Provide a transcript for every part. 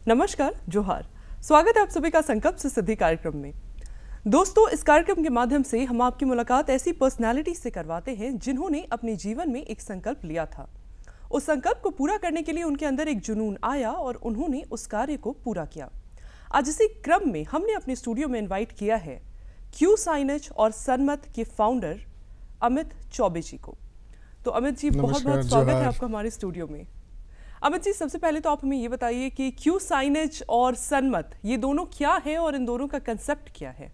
नमस्कार, जोहार। स्वागत है आप सभी का संकल्प से सिद्धि कार्यक्रम में। दोस्तों, इस कार्यक्रम के माध्यम से हम आपकी मुलाकात ऐसी पर्सनालिटी से करवाते हैं जिन्होंने अपने जीवन में एक संकल्प लिया था। उस संकल्प को पूरा करने के लिए उनके अंदर एक जुनून आया और उन्होंने उस कार्य को पूरा किया। आज इसी क्रम में हमने अपने स्टूडियो में इन्वाइट किया है क्यू साइनेज और सनमत के फाउंडर अमित चौबे जी को। तो अमित जी, बहुत बहुत स्वागत है आपका हमारे स्टूडियो में। अमित जी, सबसे पहले तो आप हमें ये बताइए कि क्यू साइनेज और सनमत ये दोनों क्या है और इन दोनों का कंसेप्ट क्या है?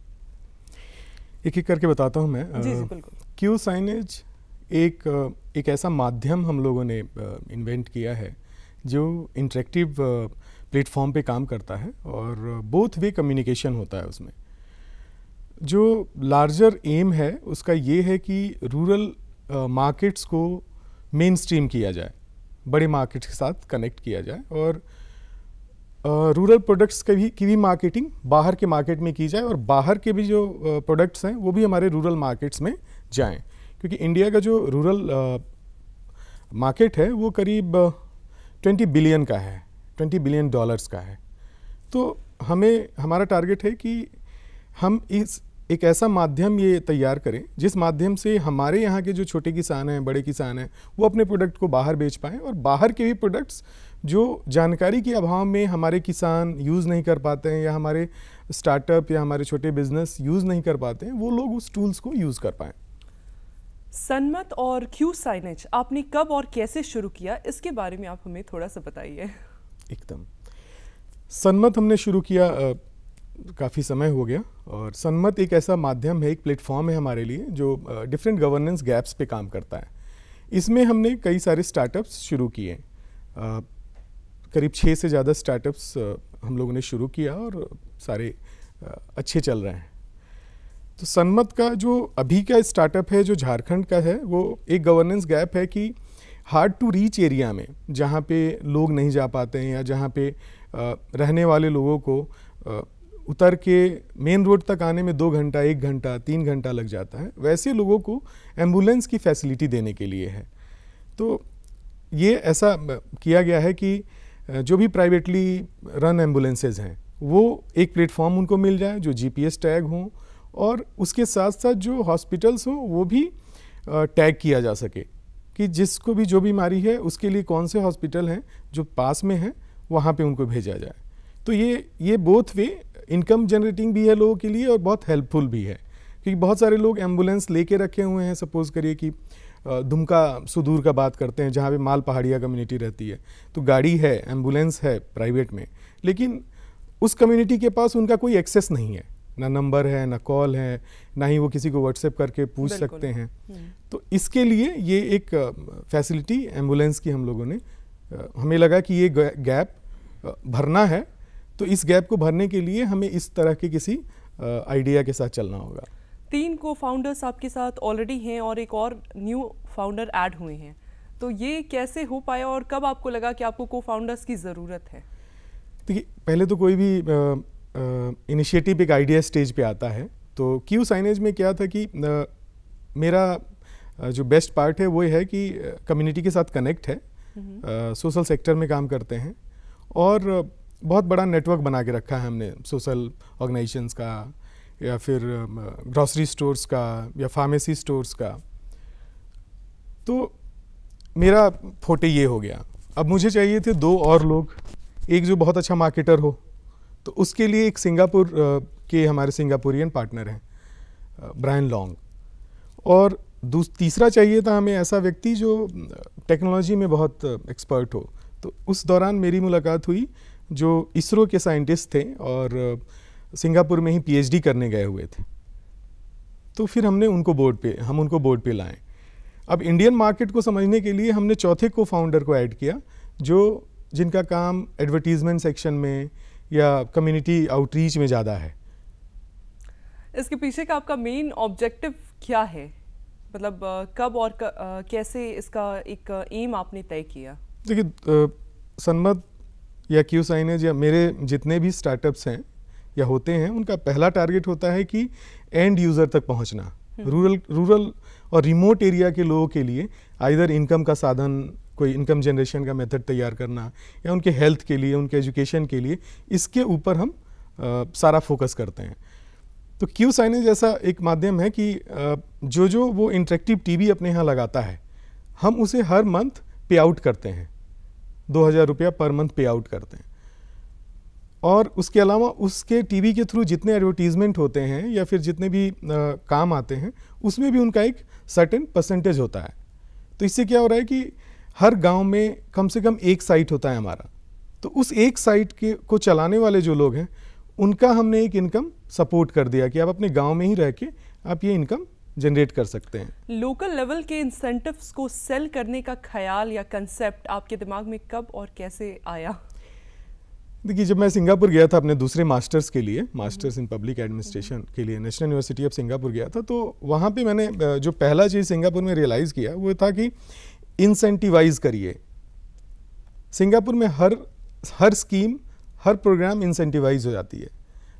एक एक करके बताता हूँ मैं। जी बिल्कुल। क्यू साइनेज एक ऐसा माध्यम हम लोगों ने इन्वेंट किया है जो इंटरेक्टिव प्लेटफॉर्म पे काम करता है और बोथ वे कम्युनिकेशन होता है उसमें। जो लार्जर एम है उसका ये है कि रूरल मार्केट्स को मेन स्ट्रीम किया जाए, बड़े मार्केट्स के साथ कनेक्ट किया जाए और रूरल प्रोडक्ट्स की भी मार्केटिंग बाहर के मार्केट में की जाए और बाहर के भी जो प्रोडक्ट्स हैं वो भी हमारे रूरल मार्केट्स में जाएं, क्योंकि इंडिया का जो रूरल मार्केट है वो करीब 20 बिलियन का है, $20 बिलियन का है। तो हमारा टारगेट है कि हम एक ऐसा माध्यम ये तैयार करें जिस माध्यम से हमारे यहाँ के जो छोटे किसान हैं, बड़े किसान हैं, वो अपने प्रोडक्ट को बाहर बेच पाएँ और बाहर के भी प्रोडक्ट्स जो जानकारी के अभाव में हमारे किसान यूज़ नहीं कर पाते हैं या हमारे स्टार्टअप या हमारे छोटे बिजनेस यूज़ नहीं कर पाते हैं, वो लोग उस टूल्स को यूज़ कर पाएँ। सनमत और क्यू साइनेज आपने कब और कैसे शुरू किया, इसके बारे में आप हमें थोड़ा सा बताइए। एकदम। सनमत हमने शुरू किया काफ़ी समय हो गया और सनमत एक ऐसा माध्यम है, एक प्लेटफॉर्म है हमारे लिए जो डिफरेंट गवर्नेंस गैप्स पे काम करता है। इसमें हमने कई सारे स्टार्टअप्स शुरू किए, करीब 6 से ज़्यादा स्टार्टअप्स हम लोगों ने शुरू किया और सारे अच्छे चल रहे हैं। तो सनमत का जो अभी का स्टार्टअप है जो झारखंड का है, वो एक गवर्नेंस गैप है कि हार्ड टू रीच एरिया में जहाँ पे लोग नहीं जा पाते हैं या जहाँ पे रहने वाले लोगों को उतर के मेन रोड तक आने में 2 घंटा, 1 घंटा, 3 घंटा लग जाता है, वैसे लोगों को एम्बुलेंस की फैसिलिटी देने के लिए है। तो ये ऐसा किया गया है कि जो भी प्राइवेटली रन एम्बुलेंसेज हैं वो एक प्लेटफॉर्म उनको मिल जाए जो जीपीएस टैग हों और उसके साथ साथ जो हॉस्पिटल्स हों वो भी टैग किया जा सके कि जिसको भी जो बीमारी है उसके लिए कौन से हॉस्पिटल हैं जो पास में हैं वहाँ पे उनको भेजा जाए। तो ये बोथ वे इनकम जनरेटिंग भी है लोगों के लिए और बहुत हेल्पफुल भी है, क्योंकि बहुत सारे लोग एम्बुलेंस लेके रखे हुए हैं। सपोज़ करिए कि दुमका सुदूर का बात करते हैं जहाँ पे माल पहाड़िया कम्युनिटी रहती है, तो गाड़ी है, एम्बुलेंस है प्राइवेट में, लेकिन उस कम्युनिटी के पास उनका कोई एक्सेस नहीं है, ना नंबर है, ना कॉल है, ना ही वो किसी को व्हाट्सएप करके पूछ सकते हैं। तो इसके लिए ये एक फैसिलिटी एम्बुलेंस की हम लोगों ने हमें लगा कि ये गैप भरना है, तो इस गैप को भरने के लिए हमें इस तरह के किसी आइडिया के साथ चलना होगा। 3 को फाउंडर्स आपके साथ ऑलरेडी हैं और एक और न्यू फाउंडर ऐड हुए हैं, तो ये कैसे हो पाया और कब आपको लगा कि आपको को फाउंडर्स की ज़रूरत है? देखिए, पहले तो कोई भी इनिशिएटिव एक आइडिया स्टेज पे आता है। तो क्यू साइनेज में क्या था कि मेरा जो बेस्ट पार्ट है वो है कि कम्युनिटी के साथ कनेक्ट है, सोशल सेक्टर में काम करते हैं और बहुत बड़ा नेटवर्क बना के रखा है हमने सोशल ऑर्गेनाइजेशंस का या फिर ग्रॉसरी स्टोर्स का या फार्मेसी स्टोर्स का। तो मेरा फोटे ये हो गया। अब मुझे चाहिए थे 2 और लोग, एक जो बहुत अच्छा मार्केटर हो, तो उसके लिए एक सिंगापुर के हमारे सिंगापुरियन पार्टनर हैं ब्रायन लॉन्ग, और तीसरा चाहिए था हमें ऐसा व्यक्ति जो टेक्नोलॉजी में बहुत एक्सपर्ट हो। तो उस दौरान मेरी मुलाकात हुई जो इसरो के साइंटिस्ट थे और सिंगापुर में ही पीएचडी करने गए हुए थे। तो फिर हम उनको बोर्ड पे लाएं। अब इंडियन मार्केट को समझने के लिए हमने चौथे को फाउंडर को ऐड किया जिनका काम एडवर्टीजमेंट सेक्शन में या कम्युनिटी आउटरीच में ज़्यादा है। इसके पीछे का आपका मेन ऑब्जेक्टिव क्या है, मतलब कब और कैसे इसका एक एम आपने तय किया? देखिए, सनमत या क्यू साइनेज या मेरे जितने भी स्टार्टअप्स हैं या होते हैं, उनका पहला टारगेट होता है कि एंड यूज़र तक पहुंचना। रूरल और रिमोट एरिया के लोगों के लिए आइदर इनकम का साधन कोई इनकम जनरेशन का मेथड तैयार करना, या उनके हेल्थ के लिए, उनके एजुकेशन के लिए, इसके ऊपर हम सारा फोकस करते हैं। तो क्यू साइनेज ऐसा एक माध्यम है कि जो वो इंटरेक्टिव टीवी अपने यहाँ लगाता है, हम उसे हर मंथ पे आउट करते हैं, 2000 रुपया पर मंथ पे आउट करते हैं। और उसके अलावा उसके टीवी के थ्रू जितने एडवर्टीजमेंट होते हैं या फिर जितने भी काम आते हैं, उसमें भी उनका एक सर्टेन परसेंटेज होता है। तो इससे क्या हो रहा है कि हर गांव में कम से कम एक साइट होता है हमारा, तो उस एक साइट को चलाने वाले जो लोग हैं, उनका हमने एक इनकम सपोर्ट कर दिया कि आप अपने गांव में ही रह के आप ये इनकम जनरेट कर सकते हैं। लोकल लेवल के इंसेंटिव्स को सेल करने का ख्याल या कंसेप्ट आपके दिमाग में कब और कैसे आया? देखिए, जब मैं सिंगापुर गया था अपने दूसरे मास्टर्स के लिए, मास्टर्स इन पब्लिक एडमिनिस्ट्रेशन के लिए नेशनल यूनिवर्सिटी ऑफ सिंगापुर गया था, तो वहाँ पे मैंने जो पहला चीज़ सिंगापुर में रियलाइज़ किया वो था कि इंसेंटिवाइज करिए। सिंगापुर में हर स्कीम, हर प्रोग्राम इंसेंटिवाइज हो जाती है।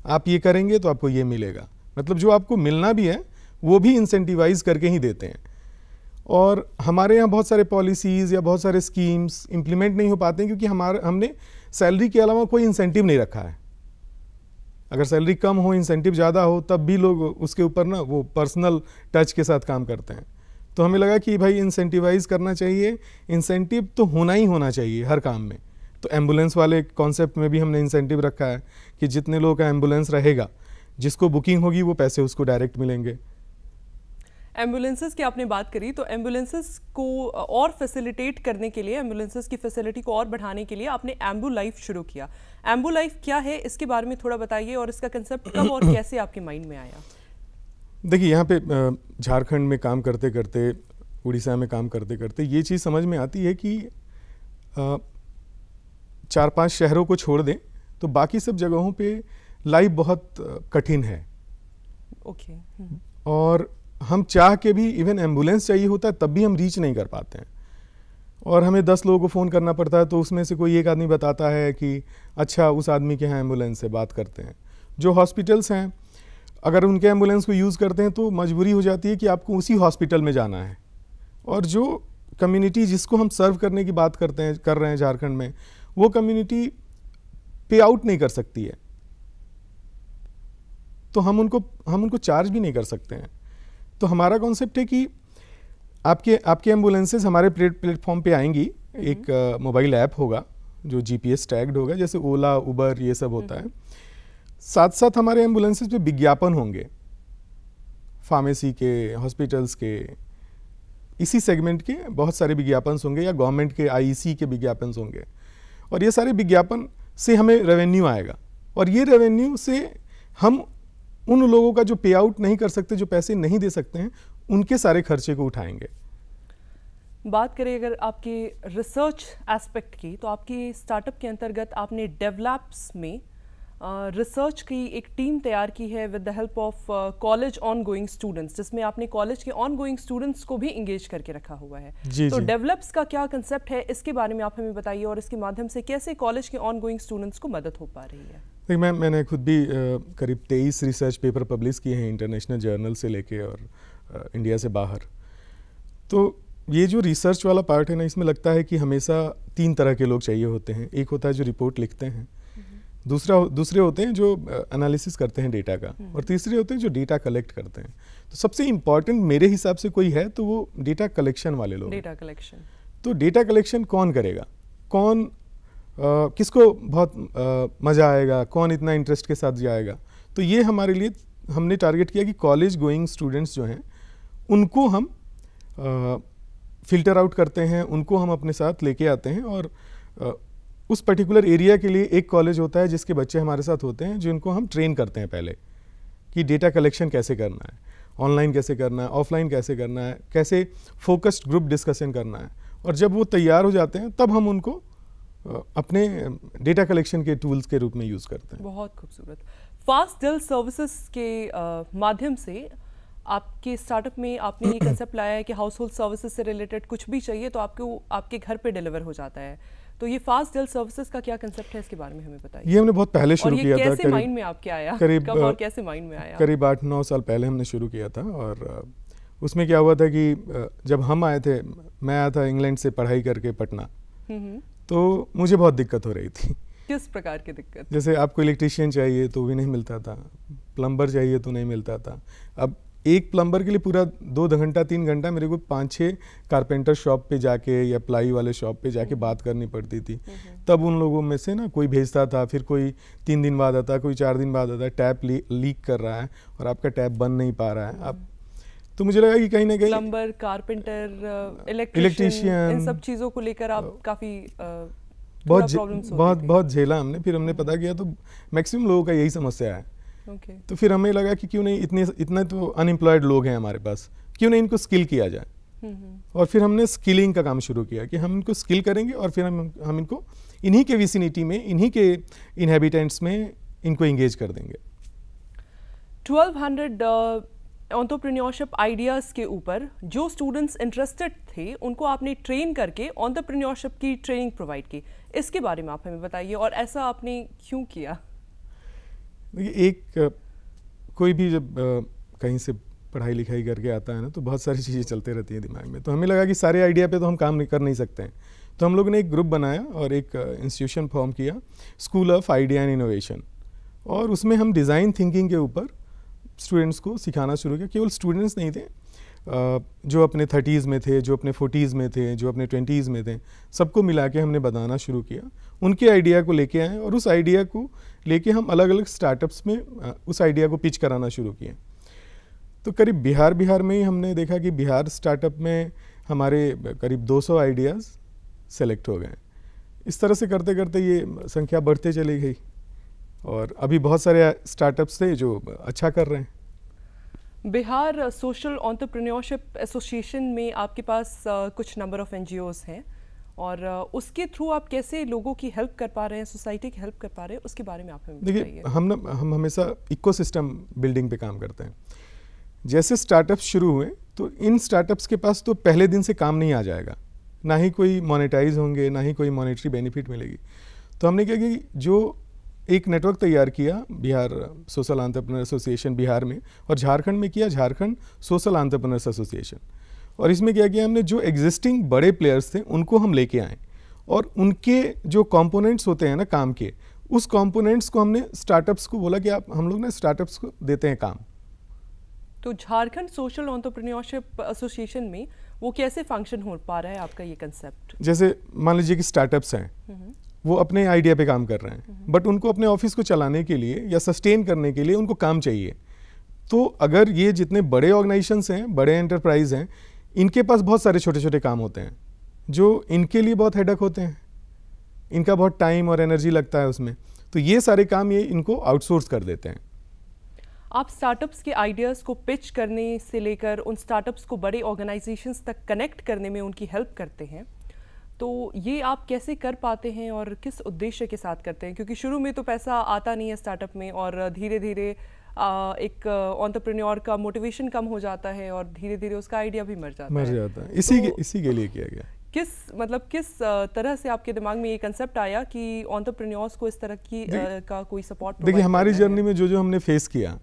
आप ये करेंगे तो आपको ये मिलेगा, मतलब जो आपको मिलना भी है वो भी इंसेंटिवाइज करके ही देते हैं। और हमारे यहाँ बहुत सारे पॉलिसीज़ या बहुत सारे स्कीम्स इम्प्लीमेंट नहीं हो पाते हैं क्योंकि हमने सैलरी के अलावा कोई इंसेंटिव नहीं रखा है। अगर सैलरी कम हो, इंसेंटिव ज़्यादा हो, तब भी लोग उसके ऊपर ना वो पर्सनल टच के साथ काम करते हैं। तो हमें लगा कि भाई इंसेंटिवाइज करना चाहिए, इंसेंटिव तो होना ही होना चाहिए हर काम में। तो एम्बुलेंस वाले कॉन्सेप्ट में भी हमने इंसेंटिव रखा है कि जितने लोगों का एम्बुलेंस रहेगा, जिसको बुकिंग होगी वो पैसे उसको डायरेक्ट मिलेंगे। एम्बुलेंसेस की आपने बात करी, तो एम्बुलेंसेस को और फैसिलिटेट करने के लिए, एम्बुलेंसेस की फैसिलिटी को और बढ़ाने के लिए आपने एम्बू लाइफ शुरू किया। एम्बू लाइफ क्या है, इसके बारे में थोड़ा बताइए, और इसका कंसेप्ट कब और कैसे आपके माइंड में आया? देखिए, यहाँ पे झारखंड में काम करते करते, उड़ीसा में काम करते करते ये चीज़ समझ में आती है कि 4-5 शहरों को छोड़ दें तो बाकी सब जगहों पे लाइफ बहुत कठिन है। ओके। और हम चाह के भी, इवन एम्बुलेंस चाहिए होता है तब भी हम रीच नहीं कर पाते हैं, और हमें 10 लोगों को फ़ोन करना पड़ता है, तो उसमें से कोई एक आदमी बताता है कि अच्छा उस आदमी के यहाँ एम्बुलेंस से बात करते हैं। जो हॉस्पिटल्स हैं, अगर उनके एम्बुलेंस को यूज़ करते हैं तो मजबूरी हो जाती है कि आपको उसी हॉस्पिटल में जाना है, और जो कम्युनिटी जिसको हम सर्व करने की बात कर रहे हैं झारखंड में, वो कम्युनिटी पे आउट नहीं कर सकती है, तो हम उनको चार्ज भी नहीं कर सकते हैं। तो हमारा कॉन्सेप्ट है कि आपके एम्बुलेंसेस हमारे प्लेटफॉर्म पे आएंगी। एक मोबाइल ऐप होगा जो जीपीएस टैग्ड होगा, जैसे ओला, उबर ये सब होता है। साथ साथ हमारे एम्बुलेंसेस पे विज्ञापन होंगे, फार्मेसी के, हॉस्पिटल्स के, इसी सेगमेंट के बहुत सारे विज्ञापन होंगे, या गवर्नमेंट के आईईसी के विज्ञापन होंगे। और ये सारे विज्ञापन से हमें रेवेन्यू आएगा, और ये रेवेन्यू से हम उन लोगों का जो पे आउट नहीं कर सकते, जो पैसे नहीं दे सकते हैं, उनके सारे खर्चे को उठाएंगे। बात करें अगर आपके रिसर्च एस्पेक्ट की, तो आपके स्टार्टअप के अंतर्गत आपने डेवलप्स में रिसर्च की एक टीम तैयार की है with the help of college on going students, जिसमें आपने कॉलेज के ऑन गोइंग स्टूडेंट्स को भी इंगेज करके रखा हुआ है। तो डेवलप्स का क्या कंसेप्ट है, इसके बारे में आप हमें बताइए, और इसके माध्यम से कैसे कॉलेज के ऑन गोइंग स्टूडेंट्स को मदद हो पा रही है? देखिए, मैंने खुद भी करीब 23 रिसर्च पेपर पब्लिश किए हैं, इंटरनेशनल जर्नल से लेके और इंडिया से बाहर। तो ये जो रिसर्च वाला पार्ट है ना, इसमें लगता है कि हमेशा 3 तरह के लोग चाहिए होते हैं। एक होता है जो रिपोर्ट लिखते हैं, दूसरे होते हैं जो एनालिसिस करते हैं डेटा का, और तीसरे होते हैं जो डेटा कलेक्ट करते हैं। तो सबसे इम्पॉर्टेंट मेरे हिसाब से कोई है तो वो डेटा कलेक्शन वाले लोग। डेटा कलेक्शन, तो डेटा कलेक्शन कौन करेगा, कौन किसको बहुत मज़ा आएगा, कौन इतना इंटरेस्ट के साथ जाएगा? तो ये हमारे लिए हमने टारगेट किया कि कॉलेज गोइंग स्टूडेंट्स जो हैं उनको हम फ़िल्टर आउट करते हैं, उनको हम अपने साथ लेके आते हैं, और उस पर्टिकुलर एरिया के लिए एक कॉलेज होता है जिसके बच्चे हमारे साथ होते हैं, जिनको हम ट्रेन करते हैं पहले कि डेटा कलेक्शन कैसे करना है, ऑनलाइन कैसे करना है, ऑफलाइन कैसे करना है, कैसे फोकस्ड ग्रुप डिस्कशन करना है। और जब वो तैयार हो जाते हैं तब हम उनको अपने डेटा कलेक्शन के टूल्स के रूप में यूज़ करते हैं। बहुत खूबसूरत। फास्ट डील सर्विसेज के माध्यम से आपके स्टार्टअप में आपने ये कंसेप्ट लाया है कि हाउस होल्ड सर्विसेज से रिलेटेड कुछ भी चाहिए तो आपको आपके घर पे डिलीवर हो जाता है। तो ये फास्ट डील सर्विसेज का क्या कंसेप्ट है, इसके बारे में हमें बताइए। ये हमने बहुत पहले शुरू किया था। कैसे माइंड में आपके आया, कब और कैसे माइंड में आया? करीब 8-9 साल पहले हमने शुरू किया था, और उसमें क्या हुआ था कि जब हम आए थे, मैं आया था इंग्लैंड से पढ़ाई करके पटना, तो मुझे बहुत दिक्कत हो रही थी। किस प्रकार की दिक्कत? जैसे आपको इलेक्ट्रिशियन चाहिए तो भी नहीं मिलता था, प्लम्बर चाहिए तो नहीं मिलता था। अब एक प्लम्बर के लिए पूरा 2 घंटा 3 घंटा मेरे को 5-6 कारपेंटर शॉप पे जाके या प्लाई वाले शॉप पे जाके बात करनी पड़ती थी। तब उन लोगों में से ना कोई भेजता था, फिर कोई 3 दिन बाद आता, कोई 4 दिन बाद आता, टैप लीक कर रहा है और आपका टैप बन नहीं पा रहा है। अब तो मुझे लगा कि कहीं ना कहीं प्लम्बर, कारपेंटर, इलेक्ट्रिशियन, इन सब चीज़ों को लेकर आप काफ़ी बहुत झेला हमने। फिर हमने पता किया तो मैक्सिमम लोगों का यही समस्या है। तो फिर हमें लगा कि क्यों नहीं, इतने तो अनएम्प्लॉयड लोग हैं हमारे पास, क्यों नहीं इनको स्किल किया जाए। और फिर हमने स्किलिंग का काम शुरू किया कि हम इनको स्किल करेंगे और फिर हम इनको इन्हीं के विसिनिटी में, इन्हीं के इनहेबिटेंट्स में इनको एंगेज कर देंगे। 1200 एंटरप्रेन्योरशिप आइडियाज़ के ऊपर जो स्टूडेंट्स इंटरेस्टेड थे उनको आपने ट्रेन करके एंटरप्रेन्योरशिप की ट्रेनिंग प्रोवाइड की, इसके बारे में आप हमें बताइए, और ऐसा आपने क्यों किया? देखिए, कोई भी जब कहीं से पढ़ाई लिखाई करके आता है ना, तो बहुत सारी चीज़ें चलते रहती हैं दिमाग में। तो हमें लगा कि सारे आइडिया पे तो हम काम कर नहीं सकते हैं, तो हम लोगों ने एक ग्रुप बनाया और एक इंस्टीट्यूशन फॉर्म किया, school of idea and innovation. और उसमें हम डिज़ाइन थिंकिंग के ऊपर स्टूडेंट्स को सिखाना शुरू किया। केवल स्टूडेंट्स नहीं थे, जो अपने 30s में थे, जो अपने 40s में थे, जो अपने 20s में थे, सबको मिला के हमने बताना शुरू किया। उनके आइडिया को लेके आए और उस आइडिया को लेके हम अलग अलग स्टार्टअप्स में उस आइडिया को पिच कराना शुरू किए। तो करीब बिहार में ही हमने देखा कि बिहार स्टार्टअप में हमारे करीब 200 आइडियाज़ सेलेक्ट हो गए। इस तरह से करते करते ये संख्या बढ़ते चली गई और अभी बहुत सारे स्टार्टअप्स थे जो अच्छा कर रहे हैं। बिहार सोशल एंटरप्रेन्योरशिप एसोसिएशन में आपके पास कुछ नंबर ऑफ NGOs हैं और उसके थ्रू आप कैसे लोगों की हेल्प कर पा रहे हैं, सोसाइटी की हेल्प कर पा रहे हैं, उसके बारे में आप हमें बताइए। देखिए, हम हमेशा इकोसिस्टम बिल्डिंग पे काम करते हैं। जैसे स्टार्टअप्स शुरू हुए तो इन स्टार्टअप्स के पास तो पहले दिन से काम नहीं आ जाएगा, ना ही कोई मोनेटाइज होंगे, ना ही कोई मॉनेटरी बेनिफिट मिलेगी। तो हमने क्या कि जो एक नेटवर्क तैयार किया Bihar social entrepreneur association Bihar में, और झारखंड में किया झारखंड सोशल एंटरप्रेन्योर्स एसोसिएशन। और इसमें क्या किया हमने, जो एग्जिस्टिंग बड़े प्लेयर्स थे उनको हम लेके आए और उनके जो कंपोनेंट्स होते हैं ना काम के, उस कंपोनेंट्स को हमने स्टार्टअप्स को बोला कि आप, हम लोग ना स्टार्टअप्स को देते हैं काम। तो झारखंड सोशल एंटरप्रेन्योरशिप एसोसिएशन में वो कैसे फंक्शन हो पा रहा है आपका ये कंसेप्ट? जैसे मान लीजिए कि स्टार्टअप्स हैं, वो अपने आइडिया पे काम कर रहे हैं, बट उनको अपने ऑफिस को चलाने के लिए या सस्टेन करने के लिए उनको काम चाहिए। तो अगर ये जितने बड़े ऑर्गेनाइजेशंस हैं, बड़े एंटरप्राइज हैं, इनके पास बहुत सारे छोटे छोटे काम होते हैं जो इनके लिए बहुत हेडक होते हैं, इनका बहुत टाइम और एनर्जी लगता है उसमें, तो ये सारे काम ये इनको आउटसोर्स कर देते हैं। आप स्टार्टअप्स के आइडियाज़ को पिच करने से लेकर उन स्टार्टअप्स को बड़े ऑर्गेनाइजेशंस तक कनेक्ट करने में उनकी हेल्प करते हैं, तो ये आप कैसे कर पाते हैं और किस उद्देश्य के साथ करते हैं? क्योंकि शुरू में तो पैसा आता नहीं है स्टार्टअप में और धीरे धीरे एक एंटरप्रेन्योर का मोटिवेशन कम हो जाता है और धीरे धीरे उसका आइडिया भी मर जाता है। इसी के लिए किया गया। किस तरह से आपके दिमाग में ये कंसेप्ट आया कि एंटरप्रेन्योर्स को इस तरह की का कोई सपोर्ट? देखिए, हमारी जर्नी में जो हमने फेस किया,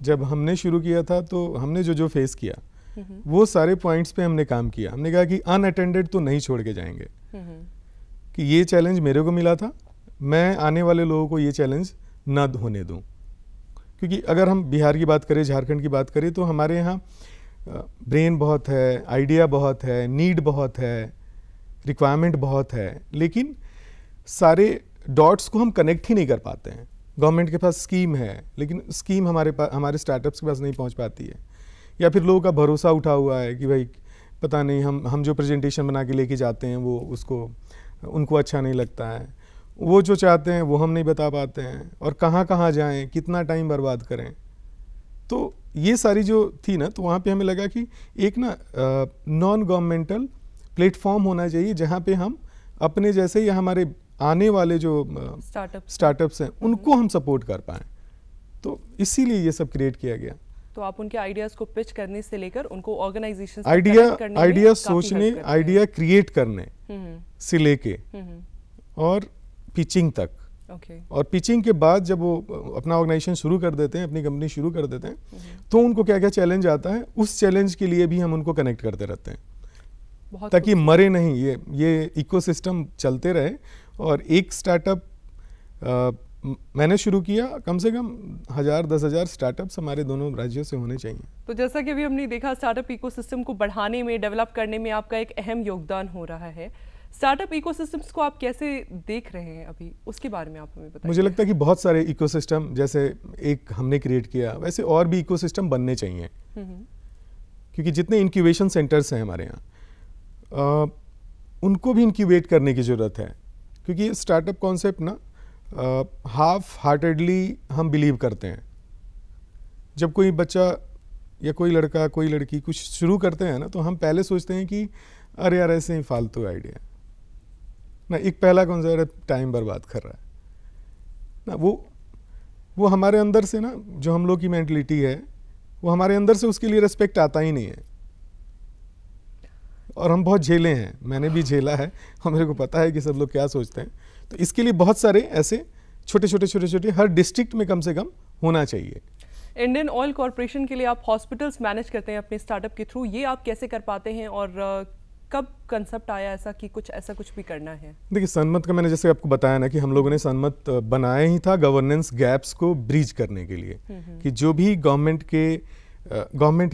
जब हमने शुरू किया था तो हमने जो फेस किया वो सारे पॉइंट्स पे हमने काम किया। हमने कहा कि अनअटेंडेड तो नहीं छोड़ के जाएंगे, कि ये चैलेंज मेरे को मिला था, मैं आने वाले लोगों को ये चैलेंज न होने दूं। क्योंकि अगर हम बिहार की बात करें, झारखंड की बात करें, तो हमारे यहाँ ब्रेन बहुत है, आइडिया बहुत है, नीड बहुत है, रिक्वायरमेंट बहुत है, लेकिन सारे डॉट्स को हम कनेक्ट ही नहीं कर पाते हैं। गवर्नमेंट के पास स्कीम है, लेकिन स्कीम हमारे स्टार्टअप्स के पास नहीं पहुंच पाती है, या फिर लोगों का भरोसा उठा हुआ है कि भाई पता नहीं, हम जो प्रेजेंटेशन बना के लेके जाते हैं वो उनको अच्छा नहीं लगता है, वो जो चाहते हैं वो हम नहीं बता पाते हैं, और कहाँ जाएं, कितना टाइम बर्बाद करें। तो ये सारी जो थी ना, तो वहाँ पे हमें लगा कि एक ना नॉन गवर्नमेंटल प्लेटफॉर्म होना चाहिए जहाँ पे हम अपने जैसे या हमारे आने वाले जो स्टार्टअप्स हैं उनको हम सपोर्ट कर पाएँ। तो इसीलिए ये सब क्रिएट किया गया। तो आप उनके आइडियाज़ को पिच करने से लेकर उनको ऑर्गेनाइजेशन आइडिया सोचने, आइडिया क्रिएट करने से लेके और पिचिंग तक, और पिचिंग के बाद जब वो अपना ऑर्गेनाइजेशन शुरू कर देते हैं, अपनी कंपनी शुरू कर देते हैं, तो उनको क्या क्या चैलेंज आता है, उस चैलेंज के लिए भी हम उनको कनेक्ट करते रहते हैं ताकि मरे नहीं, ये इकोसिस्टम चलते रहे। और एक स्टार्टअप मैंने शुरू किया, कम से कम 1000-10,000 स्टार्टअप्स हमारे दोनों राज्यों से होने चाहिए। तो जैसा कि अभी हमने देखा, स्टार्टअप इकोसिस्टम को बढ़ाने में, डेवलप करने में आपका एक अहम योगदान हो रहा है। स्टार्टअप इकोसिस्टम्स को आप कैसे देख रहे हैं अभी, उसके बारे में आप हमें बताइए। मुझे लगता है कि बहुत सारे इकोसिस्टम, जैसे एक हमने क्रिएट किया, वैसे और भी इकोसिस्टम बनने चाहिए, क्योंकि जितने इंक्यूबेशन सेंटर्स हैं हमारे यहाँ, उनको भी इंक्यूबेट करने की ज़रूरत है, क्योंकि स्टार्टअप कॉन्सेप्ट ना हाफ हार्टेडली हम बिलीव करते हैं। जब कोई बच्चा या कोई लड़का, कोई लड़की कुछ शुरू करते हैं ना, तो हम पहले सोचते हैं कि अरे यार ऐसे ही फालतू आइडिया ना, एक पहला कॉन्सेप्ट टाइम बर्बाद कर रहा है ना, वो हमारे अंदर से ना, जो हम लोग की मेंटलिटी है, वो हमारे अंदर से उसके लिए रिस्पेक्ट आता ही नहीं है। और हम बहुत झेले हैं, मैंने भी झेला है, और मेरे को पता है कि सब लोग क्या सोचते हैं। तो इसके लिए बहुत सारे ऐसे छोटे छोटे हर डिस्ट्रिक्ट में कम से कम होना चाहिए। इंडियन ऑयल कॉरपोरेशन के लिए आप हॉस्पिटल्स मैनेज करते हैं अपने स्टार्टअप के थ्रू, ये आप कैसे कर पाते हैं और कब कंसेप्ट आया ऐसा कि ऐसा कुछ भी करना है? देखिए, सनमत का मैंने जैसे आपको बताया ना कि हम लोगों ने सनमत बनाया ही था गवर्नेंस गैप्स को ब्रीच करने के लिए, कि जो भी गवर्नमेंट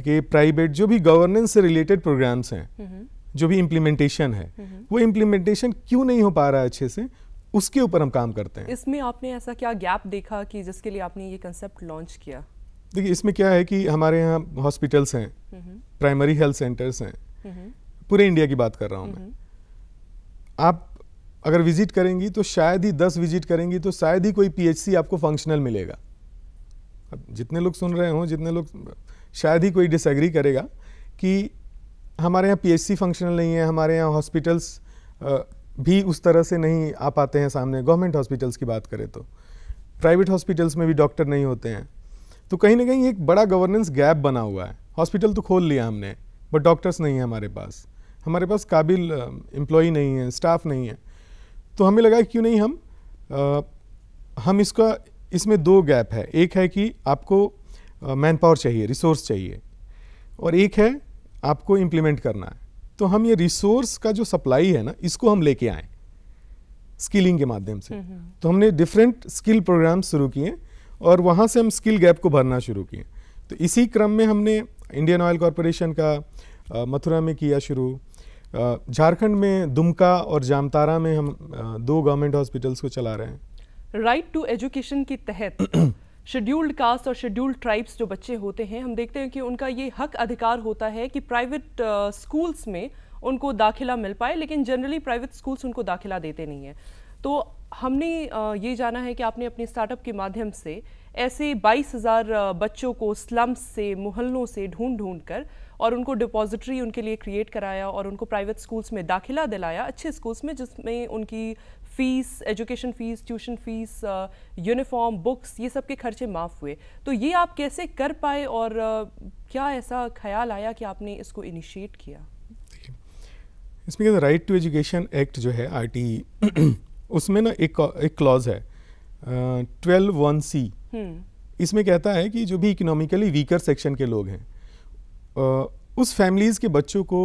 के प्राइवेट जो भी गवर्नेंस से रिलेटेड प्रोग्राम्स हैं, जो भी इम्प्लीमेंटेशन है, वो इम्प्लीमेंटेशन क्यों नहीं हो पा रहा है अच्छे से, उसके ऊपर हम काम करते हैं। इसमें आपने ऐसा क्या गैप देखा कि जिसके लिए आपने ये कंसेप्ट लॉन्च किया? देखिए, इसमें क्या है कि हमारे यहाँ हॉस्पिटल्स हैं, प्राइमरी हेल्थ सेंटर्स हैं, पूरे इंडिया की बात कर रहा हूँ मैं। आप अगर विजिट करेंगी तो शायद ही 10 विजिट करेंगी तो शायद ही कोई पीएचसी आपको फंक्शनल मिलेगा। अब जितने लोग सुन रहे हों, जितने लोग, शायद ही कोई डिसएग्री करेगा कि हमारे यहाँ पीएचसी फंक्शनल नहीं है, हमारे यहाँ हॉस्पिटल्स भी उस तरह से नहीं आ पाते हैं सामने। गवर्नमेंट हॉस्पिटल्स की बात करें तो प्राइवेट हॉस्पिटल्स में भी डॉक्टर नहीं होते हैं, तो कहीं ना कहीं एक बड़ा गवर्नेंस गैप बना हुआ है। हॉस्पिटल तो खोल लिया हमने, बट डॉक्टर्स नहीं है हमारे पास काबिल एम्प्लॉई नहीं है, स्टाफ नहीं है। तो हमें लगा क्यों नहीं हम इसमें 2 गैप है। एक है कि आपको मैन पावर चाहिए, रिसोर्स चाहिए, और एक है आपको इम्प्लीमेंट करना है। तो हम ये रिसोर्स का जो सप्लाई है ना, इसको हम लेके आए स्किलिंग के माध्यम से। तो हमने डिफरेंट स्किल प्रोग्राम शुरू किए और वहाँ से हम स्किल गैप को भरना शुरू किए। तो इसी क्रम में हमने इंडियन ऑयल कॉरपोरेशन का मथुरा में किया शुरू, झारखंड में दुमका और जामतारा में हम 2 गवर्नमेंट हॉस्पिटल्स को चला रहे हैं। राइट टू एजुकेशन के तहत शेड्यूल्ड कास्ट और शेड्यूल्ड ट्राइब्स जो बच्चे होते हैं, हम देखते हैं कि उनका ये हक अधिकार होता है कि प्राइवेट स्कूल्स में उनको दाखिला मिल पाए, लेकिन जनरली प्राइवेट स्कूल्स उनको दाखिला देते नहीं हैं। तो हमने ये जाना है कि आपने अपने स्टार्टअप के माध्यम से ऐसे 22,000 बच्चों को स्लम्स से, मोहल्लों से ढूंढ कर और उनको डिपॉजिटरी उनके लिए क्रिएट कराया और उनको प्राइवेट स्कूल्स में दाखिला दिलाया, अच्छे स्कूल्स में, जिसमें उनकी fees, education fees, tuition fees, uniform, books, ये सब के खर्चे माफ़ हुए। तो ये आप कैसे कर पाए और क्या ऐसा ख्याल आया कि आपने इसको इनिशिएट किया? इसमें राइट टू एजुकेशन एक्ट जो है RTE, उसमें ना एक क्लॉज है 12(1)(c). इसमें कहता है कि जो भी इकोनॉमिकली वीकर सेक्शन के लोग हैं, उस फैमिलीज़ के बच्चों को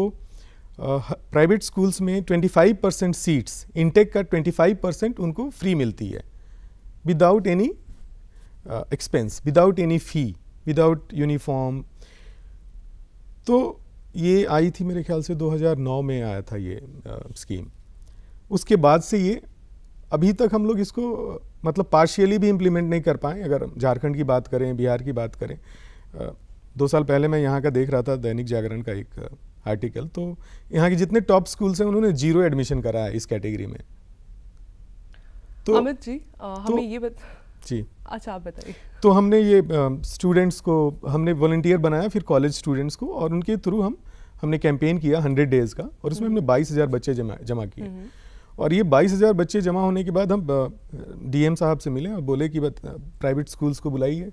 प्राइवेट स्कूल्स में 25% सीट्स, इनटेक का 25% उनको फ्री मिलती है, without any expense, without any fee, without uniform. तो ये आई थी मेरे ख्याल से 2009 में आया था ये स्कीम। उसके बाद से ये अभी तक हम लोग इसको मतलब पार्शियली भी इम्प्लीमेंट नहीं कर पाए। अगर झारखंड की बात करें, बिहार की बात करें, 2 साल पहले मैं यहाँ का देख रहा था, दैनिक जागरण का एक आर्टिकल, तो यहाँ के जितने टॉप स्कूल्स हैं उन्होंने 0 एडमिशन करा है इस कैटेगरी में। तो अमित जी, हमें ये जी, अच्छा आप बताइए। तो हमने ये स्टूडेंट्स को हमने वॉलंटियर बनाया, फिर कॉलेज स्टूडेंट्स को, और उनके थ्रू हमने कैंपेन किया 100 डेज़ का, और उसमें हमने 22,000 बच्चे जमा किए। और ये 22,000 बच्चे जमा होने के बाद हम DM साहब से मिले और बोले कि प्राइवेट स्कूल्स को बुलाइए।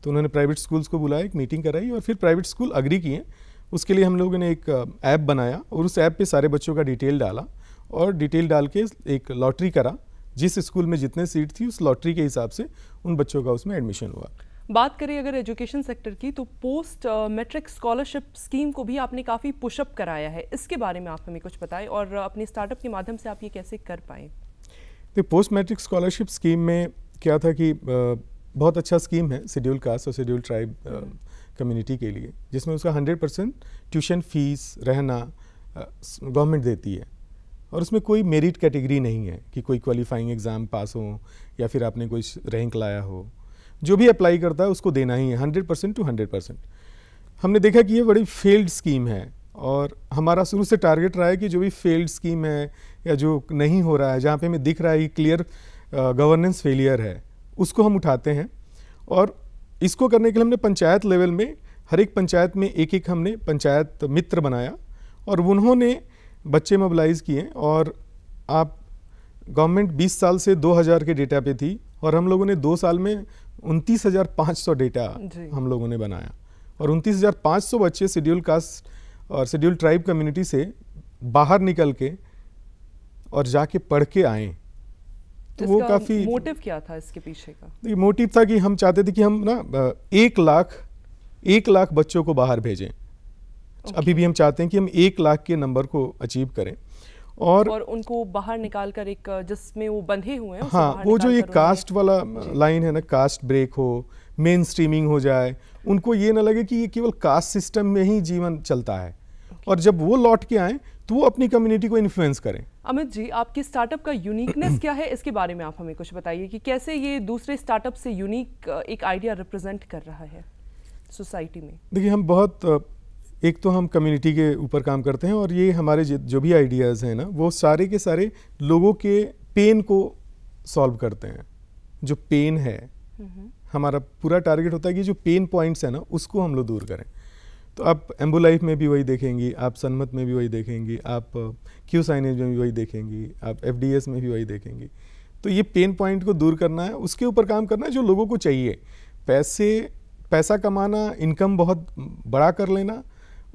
तो उन्होंने प्राइवेट स्कूल्स को बुलाया, एक मीटिंग कराई, और फिर प्राइवेट स्कूल अग्री किए। उसके लिए हम लोगों ने एक ऐप बनाया और उस ऐप पे सारे बच्चों का डिटेल डाला, और डिटेल डाल के एक लॉटरी करा, जिस स्कूल में जितने सीट थी उस लॉटरी के हिसाब से उन बच्चों का उसमें एडमिशन हुआ। बात करें अगर एजुकेशन सेक्टर की, तो पोस्ट मैट्रिक स्कॉलरशिप स्कीम को भी आपने काफ़ी पुशअप कराया है, इसके बारे में आप हमें कुछ बताएं और अपने स्टार्टअप के माध्यम से आप ये कैसे कर पाएँ? तो पोस्ट मैट्रिक स्कॉलरशिप स्कीम में क्या था कि बहुत अच्छा स्कीम है शेड्यूल कास्ट और शेड्यूल ट्राइब कम्युनिटी के लिए, जिसमें उसका 100% ट्यूशन फीस रहना गवर्नमेंट देती है और उसमें कोई मेरिट कैटेगरी नहीं है कि कोई क्वालिफाइंग एग्ज़ाम पास हो या फिर आपने कोई रैंक लाया हो। जो भी अप्लाई करता है उसको देना ही है 100% टू 100%। हमने देखा कि ये बड़ी फेल्ड स्कीम है और हमारा शुरू से टारगेट रहा है कि जो भी फेल्ड स्कीम है या जो नहीं हो रहा है, जहाँ पे हमें दिख रहा है कि क्लियर गवर्नेंस फेलियर है, उसको हम उठाते हैं। और इसको करने के लिए हमने पंचायत लेवल में हर एक पंचायत में एक हमने पंचायत मित्र बनाया और उन्होंने बच्चे मोबिलाइज़ किए। और आप गवर्नमेंट 20 साल से 2000 के डेटा पे थी और हम लोगों ने 2 साल में 29,500 डेटा हम लोगों ने बनाया और 29,500 बच्चे शेड्यूल कास्ट और शेड्यूल ट्राइब कम्युनिटी से बाहर निकल के और जाके पढ़ के आए। तो वो काफ़ी मोटिव क्या था इसके पीछे का? ये मोटिव था कि हम चाहते थे कि हम ना 1 लाख बच्चों को बाहर भेजें। अभी भी हम चाहते हैं कि हम 1 लाख के नंबर को अचीव करें और उनको बाहर निकाल कर एक जिसमें वो बंधे हुए हैं, हाँ, वो जो ये कास्ट वाला लाइन है ना, कास्ट ब्रेक हो, मेन स्ट्रीमिंग हो जाए, उनको ये ना लगे कि ये केवल कास्ट सिस्टम में ही जीवन चलता है। और जब वो लौट के आए तो वो अपनी कम्युनिटी को इन्फ्लुएंस करें। अमित जी, आपकी स्टार्टअप का यूनिकनेस क्या है, इसके बारे में आप हमें कुछ बताइए कि कैसे ये दूसरे स्टार्टअप से यूनिक एक आइडिया रिप्रेजेंट कर रहा है सोसाइटी में? देखिए, हम बहुत एक तो हम कम्युनिटी के ऊपर काम करते हैं और ये हमारे जो भी आइडियाज़ हैं ना, वो सारे के सारे लोगों के पेन को सॉल्व करते हैं। जो पेन है, हमारा पूरा टारगेट होता है कि जो पेन पॉइंट्स है ना, उसको हम लोग दूर करें। तो आप एम्बुलाइफ में भी वही देखेंगी, आप सन्मत में भी वही देखेंगी, आप क्यू साइनेज में भी वही देखेंगी, आप FDS में भी वही देखेंगी। तो ये पेन पॉइंट को दूर करना है, उसके ऊपर काम करना है जो लोगों को चाहिए। पैसा कमाना, इनकम बहुत बड़ा कर लेना,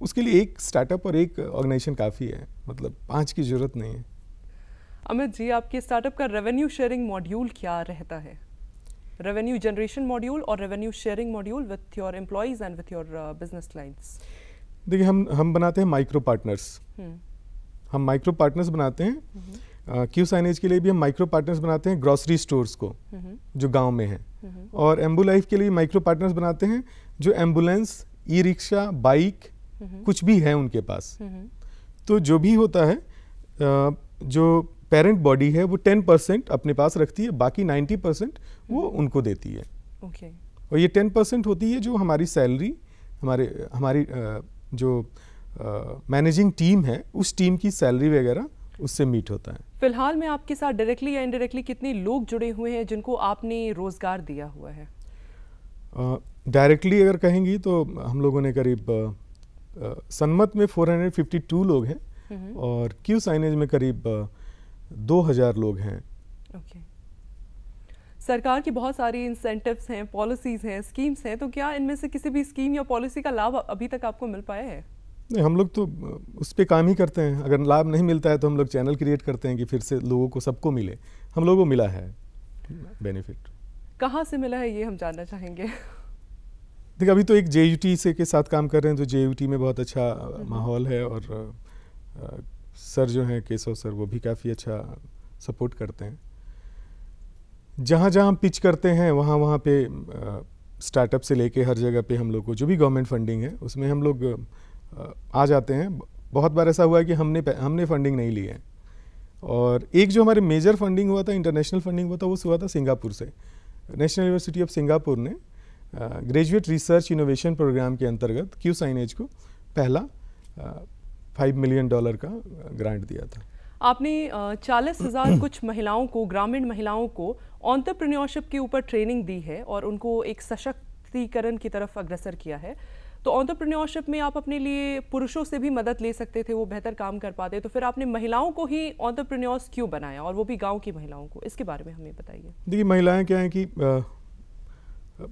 उसके लिए एक स्टार्टअप और एक ऑर्गेनाइजेशन काफ़ी है, मतलब 5 की ज़रूरत नहीं है। अमित जी, आपके स्टार्टअप का रेवेन्यू शेयरिंग मॉड्यूल क्या रहता है? रेवेन्यू जनरेशन मॉड्यूल और revenue sharing module with your employees and with your business clients. देखिए, हम बनाते हैं माइक्रो पार्टनर्स। हम माइक्रो पार्टनर्स बनाते हैं। क्यू साइनेज के लिए भी हम माइक्रो पार्टनर्स बनाते हैं ग्रोसरी स्टोर्स को जो गांव में हैं, और एम्बुलाइफ के लिए माइक्रो पार्टनर्स बनाते हैं जो एम्बुलेंस, ई रिक्शा, बाइक कुछ भी है उनके पास। तो जो भी होता है, जो पेरेंट बॉडी है वो 10% अपने पास रखती है, बाकी 90% वो उनको देती है। और ये 10% होती है जो हमारी सैलरी, हमारी जो मैनेजिंग टीम है, उस टीम की सैलरी वगैरह उससे मीट होता है। फिलहाल में आपके साथ डायरेक्टली या इनडायरेक्टली कितने लोग जुड़े हुए हैं जिनको आपने रोजगार दिया हुआ है? डायरेक्टली अगर कहेंगी तो हम लोगों ने करीब सन्मत में 452 लोग हैं और क्यू साइनेज में करीब 2000 लोग हैं। ओके। सरकार की बहुत सारी इंसेंटिव्स हैं, पॉलिसीज़ हैं, स्कीम्स हैं, तो क्या इनमें से किसी भी स्कीम या पॉलिसी का लाभ अभी तक आपको मिल पाया है? नहीं, हम लोग तो उस पर काम ही करते हैं। अगर लाभ नहीं मिलता है तो हम लोग चैनल क्रिएट करते हैं कि फिर से लोगों को, सबको मिले। हम लोगों को मिला है बेनिफिट। कहाँ से मिला है ये हम जानना चाहेंगे। देखिए, अभी तो एक JUT से के साथ काम कर रहे हैं, तो JUT में बहुत अच्छा माहौल है और सर जो हैं केशव सर, वो भी काफ़ी अच्छा सपोर्ट करते हैं। जहाँ जहाँ हम पिच करते हैं वहाँ पे स्टार्टअप से लेके हर जगह पे हम लोग को जो भी गवर्नमेंट फंडिंग है उसमें हम लोग आ जाते हैं। बहुत बार ऐसा हुआ है कि हमने फंडिंग नहीं ली है। और एक जो हमारे मेजर फंडिंग हुआ था, इंटरनेशनल फंडिंग हुआ था, वो हुआ था सिंगापुर से। नेशनल यूनिवर्सिटी ऑफ सिंगापुर ने ग्रेजुएट रिसर्च इनोवेशन प्रोग्राम के अंतर्गत क्यू साइनेज को पहला $5 मिलियन का ग्रांट दिया था। आपने 40,000 कुछ महिलाओं को, ग्रामीण महिलाओं को एंटरप्रेन्योरशिप के ऊपर ट्रेनिंग दी है और उनको एक सशक्तिकरण की तरफ अग्रसर किया है। तो एंटरप्रेन्योरशिप में आप अपने लिए पुरुषों से भी मदद ले सकते थे, वो बेहतर काम कर पाते, तो फिर आपने महिलाओं को ही एंटरप्रेन्योर्स क्यों बनाया, और वो भी गाँव की महिलाओं को? इसके बारे में हमें बताइए। देखिए, महिलाएं क्या है कि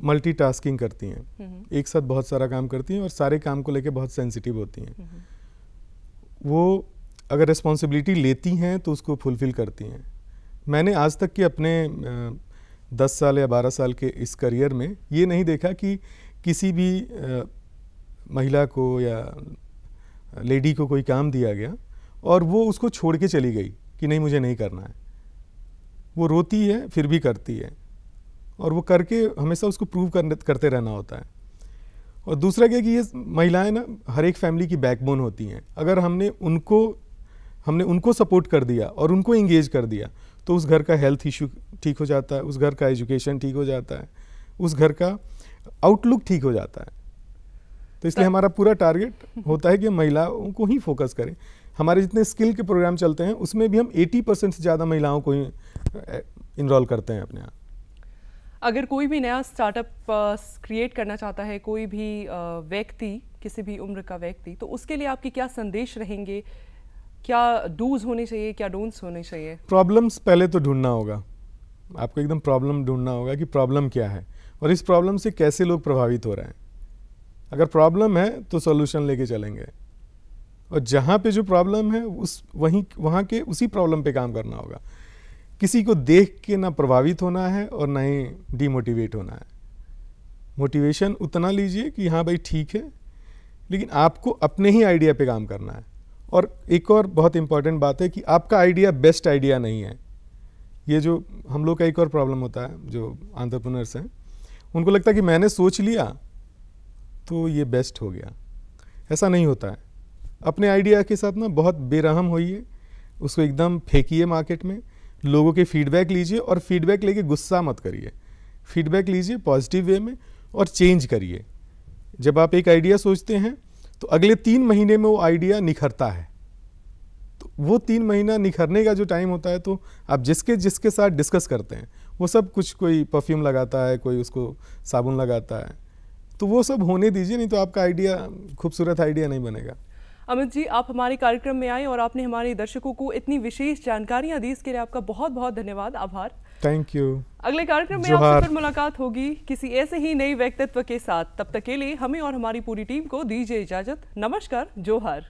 मल्टीटास्किंग करती हैं, एक साथ बहुत सारा काम करती हैं और सारे काम को लेके बहुत सेंसिटिव होती हैं। वो अगर रिस्पॉन्सिबिलिटी लेती हैं तो उसको फुलफिल करती हैं। मैंने आज तक के अपने 10 साल या 12 साल के इस करियर में ये नहीं देखा कि किसी भी महिला को या लेडी को कोई काम दिया गया और वो उसको छोड़ के चली गई कि नहीं मुझे नहीं करना है। वो रोती है फिर भी करती है और वो करके हमेशा उसको प्रूव करते रहना होता है। और दूसरा क्या कि ये महिलाएं ना हर एक फैमिली की बैकबोन होती हैं। अगर हमने उनको सपोर्ट कर दिया और उनको इंगेज कर दिया तो उस घर का हेल्थ इशू ठीक हो जाता है, उस घर का एजुकेशन ठीक हो जाता है, उस घर का आउटलुक ठीक हो जाता है। तो इसलिए हमारा पूरा टारगेट होता है कि महिलाओं को ही फोकस करें। हमारे जितने स्किल के प्रोग्राम चलते हैं उसमें भी हम 80% से ज़्यादा महिलाओं को ही इनरोल करते हैं अपने यहाँ। अगर कोई भी नया स्टार्टअप क्रिएट करना चाहता है, कोई भी व्यक्ति, किसी भी उम्र का व्यक्ति, तो उसके लिए आपके क्या संदेश रहेंगे? क्या डूज होने चाहिए, क्या डोंट्स होने चाहिए? प्रॉब्लम्स पहले तो ढूंढना होगा। आपको एकदम प्रॉब्लम ढूंढना होगा कि प्रॉब्लम क्या है और इस प्रॉब्लम से कैसे लोग प्रभावित हो रहे हैं। अगर प्रॉब्लम है तो सॉल्यूशन लेके चलेंगे और जहाँ पे जो प्रॉब्लम है वहाँ के उसी प्रॉब्लम पे काम करना होगा। किसी को देख के ना प्रभावित होना है और ना ही डीमोटिवेट होना है। मोटिवेशन उतना लीजिए कि हाँ भाई ठीक है, लेकिन आपको अपने ही आइडिया पे काम करना है। और एक और बहुत इंपॉर्टेंट बात है कि आपका आइडिया बेस्ट आइडिया नहीं है। ये जो हम लोग का एक और प्रॉब्लम होता है, जो एंटरप्रेन्योर्स हैं, उनको लगता है कि मैंने सोच लिया तो ये बेस्ट हो गया। ऐसा नहीं होता है। अपने आइडिया के साथ ना बहुत बेरहम होइए, उसको एकदम फेंकिए मार्केट में, लोगों के फीडबैक लीजिए और फीडबैक लेके गुस्सा मत करिए। फीडबैक लीजिए पॉजिटिव वे में और चेंज करिए। जब आप एक आइडिया सोचते हैं तो अगले 3 महीने में वो आइडिया निखरता है। तो वो 3 महीना निखरने का जो टाइम होता है, तो आप जिसके साथ डिस्कस करते हैं वो सब कुछ, कोई परफ्यूम लगाता है, कोई उसको साबुन लगाता है, तो वो सब होने दीजिए, नहीं तो आपका आइडिया खूबसूरत आइडिया नहीं बनेगा। अमित जी, आप हमारे कार्यक्रम में आए और आपने हमारे दर्शकों को इतनी विशेष जानकारियां दी, इसके लिए आपका बहुत बहुत धन्यवाद, आभार। Thank you. अगले कार्यक्रम में आपसे फिर मुलाकात होगी किसी ऐसे ही नए व्यक्तित्व के साथ। तब तक के लिए हमें और हमारी पूरी टीम को दीजिए इजाजत। नमस्कार, जोहार।